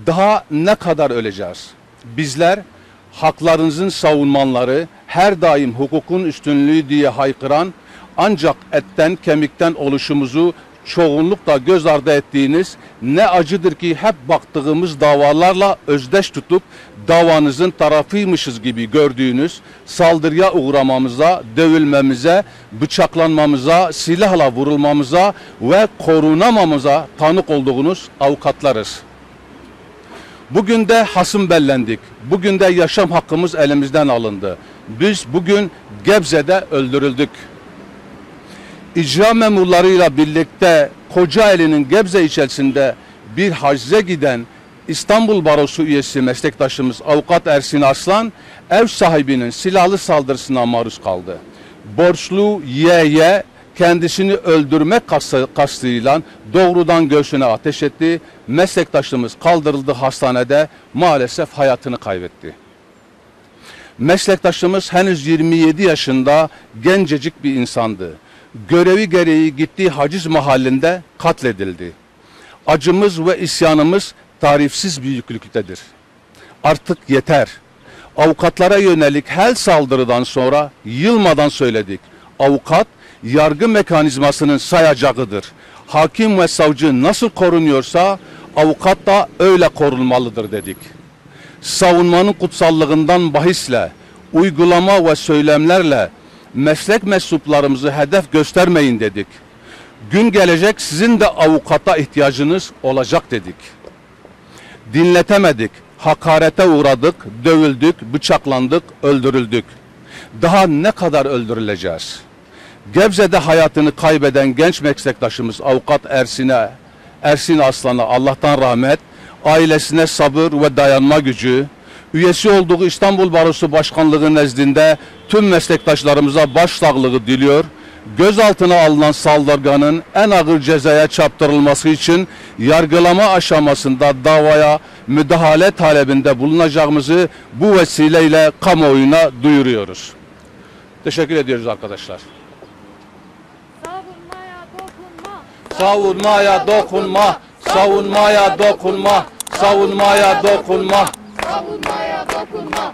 Daha ne kadar öleceğiz? Bizler haklarınızın savunmanları, her daim hukukun üstünlüğü diye haykıran, ancak etten kemikten oluşumuzu çoğunlukla göz ardı ettiğiniz, ne acıdır ki hep baktığımız davalarla özdeş tutup davanızın tarafıymışız gibi gördüğünüz, saldırıya uğramamıza, dövülmemize, bıçaklanmamıza, silahla vurulmamıza ve korunamamıza tanık olduğunuz avukatlarız. Bugün de hasım bellendik. Bugün de yaşam hakkımız elimizden alındı. Biz bugün Gebze'de öldürüldük. İcra memurlarıyla birlikte Kocaeli'nin Gebze ilçesinde bir hacize giden İstanbul Barosu üyesi meslektaşımız Avukat Ersin Arslan, ev sahibinin silahlı saldırısına maruz kaldı. Borçlu Y.Y. kendisini öldürmek kastıyla doğrudan göğsüne ateş etti. Meslektaşımız kaldırıldı, hastanede maalesef hayatını kaybetti. Meslektaşımız henüz 27 yaşında gencecik bir insandı. Görevi gereği gittiği haciz mahallinde katledildi. Acımız ve isyanımız tarifsiz büyüklüktedir. Artık yeter. Avukatlara yönelik her saldırıdan sonra yılmadan söyledik. Avukat yargı mekanizmasının sayacağıdır. Hakim ve savcı nasıl korunuyorsa avukat da öyle korunmalıdır dedik. Savunmanın kutsallığından bahisle, uygulama ve söylemlerle meslek mensuplarımızı hedef göstermeyin dedik. Gün gelecek sizin de avukata ihtiyacınız olacak dedik. Dinletemedik, hakarete uğradık, dövüldük, bıçaklandık, öldürüldük. Daha ne kadar öldürüleceğiz? Gebze'de hayatını kaybeden genç meslektaşımız Avukat Ersin Arslan'a Allah'tan rahmet, ailesine sabır ve dayanma gücü, üyesi olduğu İstanbul Barosu Başkanlığı nezdinde tüm meslektaşlarımıza başsağlığı diliyor. Gözaltına alınan saldırganın en ağır cezaya çarptırılması için yargılama aşamasında davaya müdahale talebinde bulunacağımızı bu vesileyle kamuoyuna duyuruyoruz. Teşekkür ediyoruz arkadaşlar. Savunmaya dokunma, savunmaya dokunma, savunmaya dokunma, savunmaya dokunma.